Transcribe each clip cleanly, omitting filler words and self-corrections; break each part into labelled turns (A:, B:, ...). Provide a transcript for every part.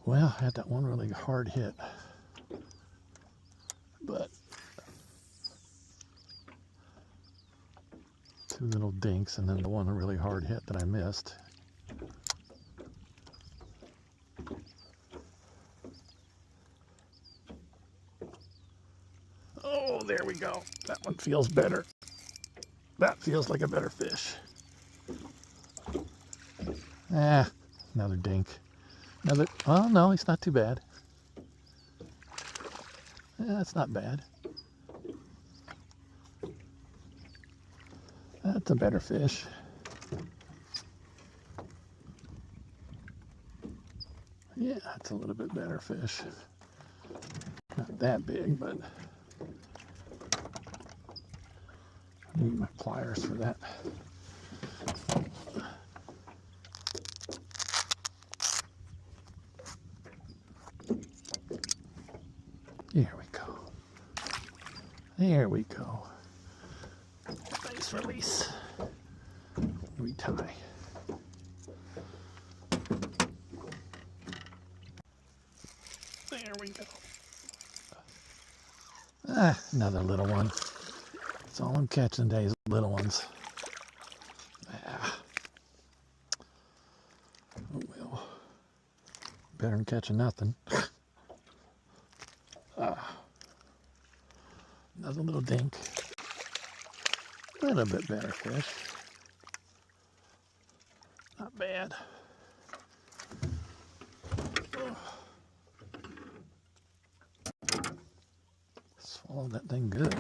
A: Well, I had that one really hard hit, but two little dinks, and then the one really hard hit that I missed. Oh, there we go. That one feels better. That feels like a better fish. Another dink. Oh no, he's not too bad. That's not bad. That's a better fish. Yeah, that's a little bit better fish. Not that big, but I need my pliers for that. There we go. There we go. Nice release. Retie. There we go. Another little one. That's all I'm catching today is little ones. Oh well. Better than catching nothing. Another little dink. A little bit better fish. Not bad. Swallowed that thing good.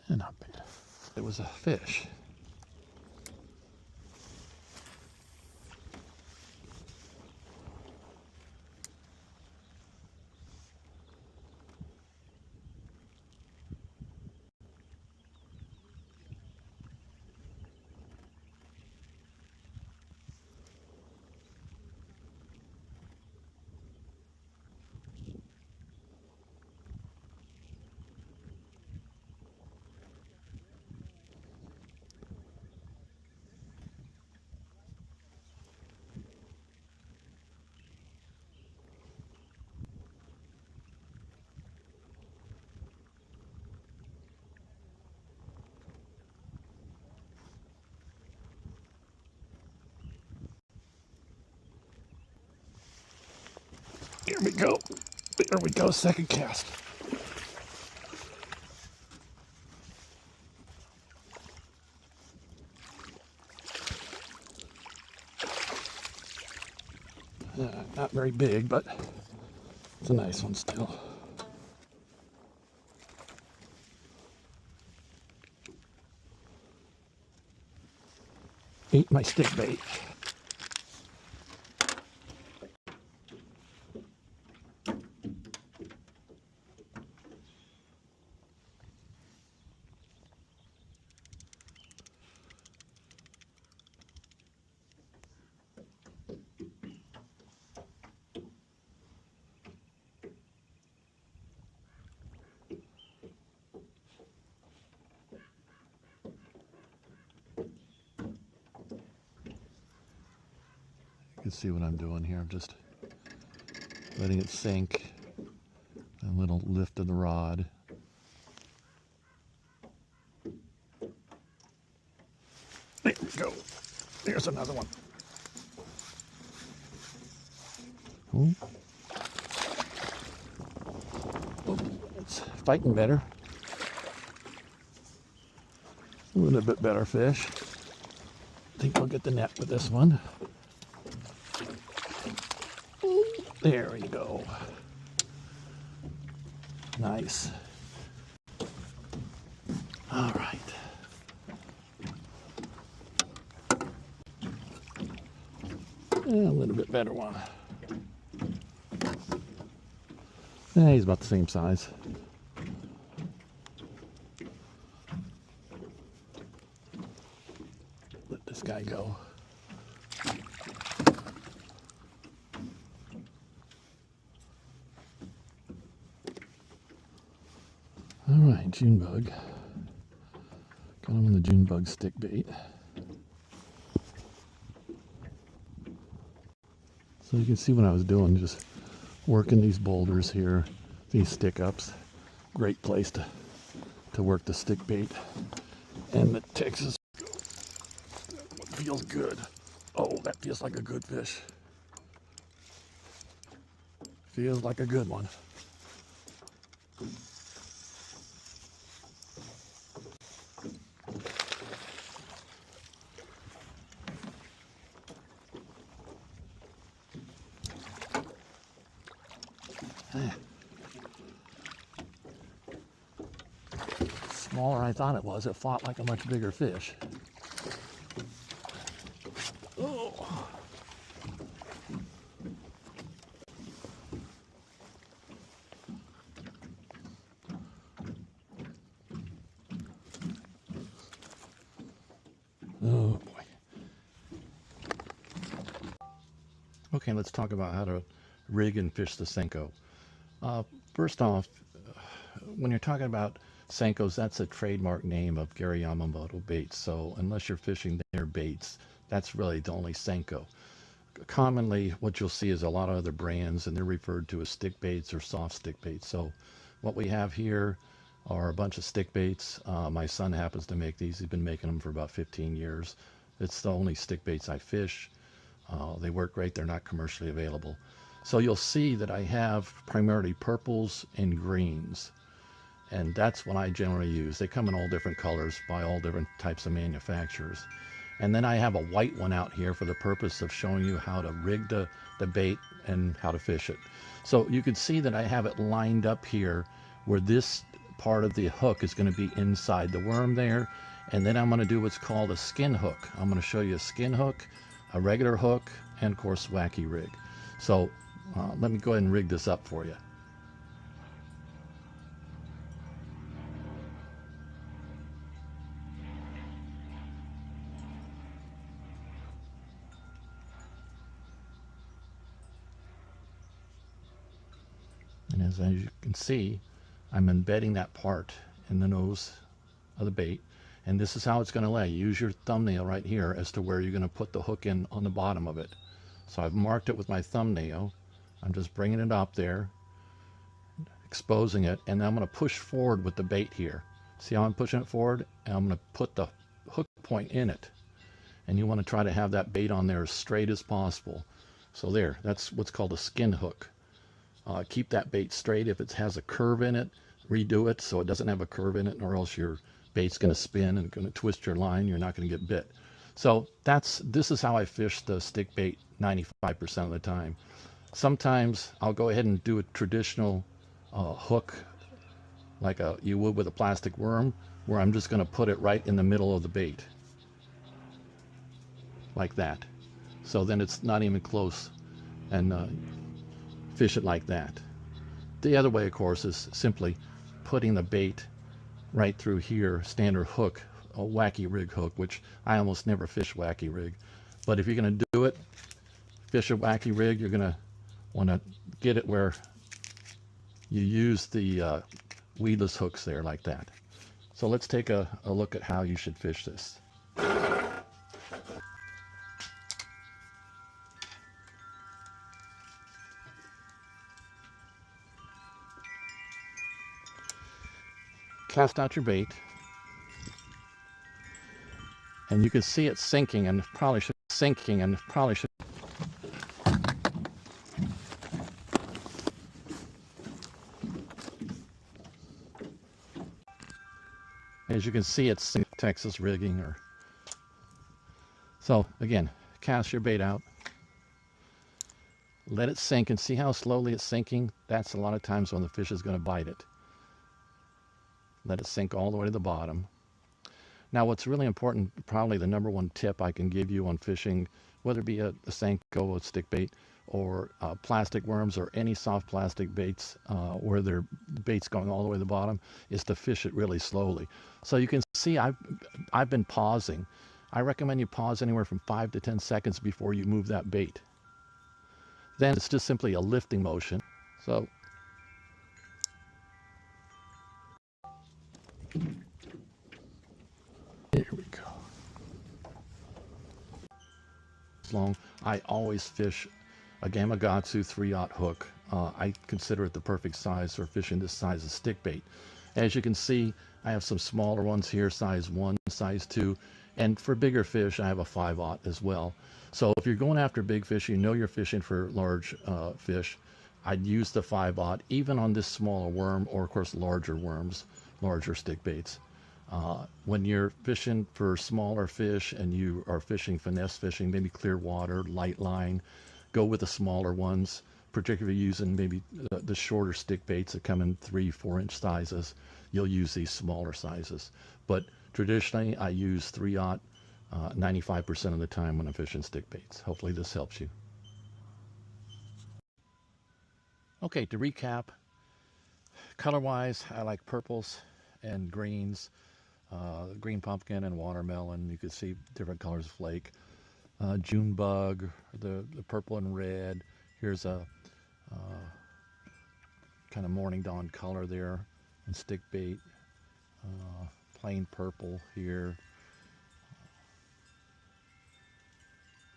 A: Not bad. It was a fish. Here we go. There we go. Second cast. Not very big, but it's a nice one still. Eat my stick bait. You can see what I'm doing here. I'm just letting it sink. A little lift of the rod. There we go. There's another one. Ooh. Oh, it's fighting better. A little bit better fish. I think we'll get the net with this one. There we go. Nice. All right. A little bit better one. He's about the same size. I go. All right, June bug. Got him on the June bug stick bait. So you can see what I was doing, just working these boulders here, these stick ups. Great place to work the stick bait. And the Texas feels good. Oh, that feels like a good fish. Feels like a good one. Smaller than I thought it was. It fought like a much bigger fish. Oh. Oh boy. Okay, let's talk about how to rig and fish the Senko. First off, when you're talking about Senkos, that's a trademark name of Gary Yamamoto baits. So unless you're fishing their baits, that's really the only Senko. Commonly, what you'll see is a lot of other brands, and they're referred to as stick baits or soft stick baits. So what we have here are a bunch of stick baits. My son happens to make these. He's been making them for about 15 years. It's the only stick baits I fish. They work great. They're not commercially available. So you'll see that I have primarily purples and greens. And that's what I generally use. They come in all different colors by all different types of manufacturers. And then I have a white one out here for the purpose of showing you how to rig the bait and how to fish it. So you can see that I have it lined up here where this part of the hook is going to be inside the worm there. And then I'm going to do what's called a skin hook. I'm going to show you a skin hook, a regular hook, and of course wacky rig. So let me go ahead and rig this up for you. And as you can see, I'm embedding that part in the nose of the bait. And this is how it's going to lay. Use your thumbnail right here as to where you're going to put the hook in on the bottom of it. So I've marked it with my thumbnail. I'm just bringing it up there, exposing it, and then I'm going to push forward with the bait here. See how I'm pushing it forward? And I'm going to put the hook point in it. And you want to try to have that bait on there as straight as possible. So there, that's what's called a skin hook. Keep that bait straight. If it has a curve in it, redo it so it doesn't have a curve in it, or else your bait's going to spin and going to twist your line. You're not going to get bit. So this is how I fish the stick bait 95% of the time. Sometimes I'll go ahead and do a traditional hook like you would with a plastic worm, where I'm just going to put it right in the middle of the bait like that. So then it's not even close, and fish it like that. The other way, of course, is simply putting the bait right through here, standard hook, a wacky rig hook, which I almost never fish wacky rig. But if you're going to do it, fish a wacky rig, you're going to want to get it where you use the weedless hooks there like that. So let's take a look at how you should fish this. Cast out your bait, and you can see it sinking, and probably should as you can see, it's Texas rigging. So again, cast your bait out, let it sink, and see how slowly it's sinking. That's a lot of times when the fish is going to bite it. Let it sink all the way to the bottom. Now what's really important, probably the number one tip I can give you on fishing, whether it be a Senko, a stick bait, or plastic worms, or any soft plastic baits where their bait's going all the way to the bottom, is to fish it really slowly. So you can see I've been pausing. I recommend you pause anywhere from 5 to 10 seconds before you move that bait. Then it's just simply a lifting motion. So here we go. Long, I always fish a Gamakatsu 3/0 hook. I consider it the perfect size for fishing this size of stick bait. As you can see, I have some smaller ones here, size 1, size 2, and for bigger fish, I have a 5/0 as well. So if you're going after big fish, you know you're fishing for large fish, I'd use the 5/0 even on this smaller worm, or of course larger worms, larger stick baits. When you're fishing for smaller fish and you are fishing finesse fishing, maybe clear water, light line, go with the smaller ones, particularly using maybe the shorter stick baits that come in 3-4 inch sizes. You'll use these smaller sizes. But traditionally, I use 3/0 95% of the time when I'm fishing stick baits. Hopefully this helps you. Okay, to recap, color-wise, I like purples and greens. Green pumpkin and watermelon. You can see different colors of flake. June bug, the purple and red. Here's a kind of morning dawn color there, and stick bait. Plain purple here.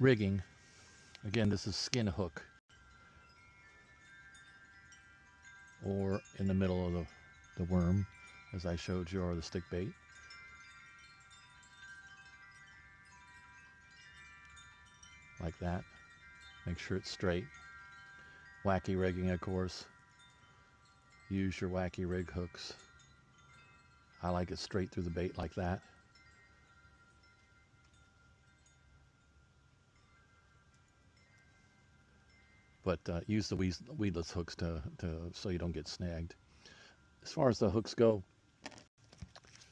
A: Rigging. Again, this is skin hook, or in the middle of the worm, as I showed you, or the stick bait. Like that. Make sure it's straight. Wacky rigging, of course. Use your wacky rig hooks. I like it straight through the bait like that. But use the weedless hooks so you don't get snagged. As far as the hooks go,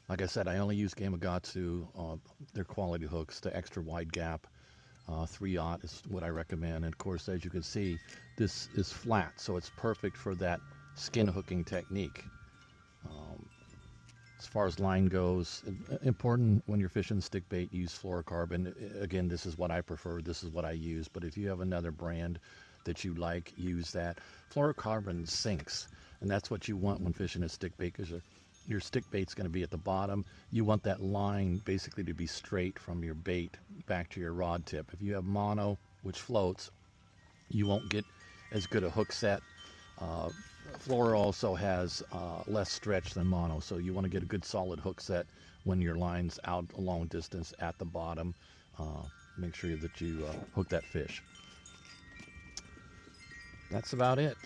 A: like I said, I only use Gamakatsu. They're quality hooks. The extra wide gap 3/0 is what I recommend. And of course, as you can see, this is flat, so it's perfect for that skin hooking technique. As far as line goes, important when you're fishing stick bait, use fluorocarbon. Again, this is what I prefer. This is what I use. But if you have another brand that you like, use that. Fluorocarbon sinks, and that's what you want when fishing a stick bait, because your stick bait's going to be at the bottom. You want that line basically to be straight from your bait back to your rod tip. If you have mono, which floats, you won't get as good a hook set. Fluoro also has less stretch than mono, so you want to get a good solid hook set when your line's out a long distance at the bottom. Make sure that you hook that fish. That's about it.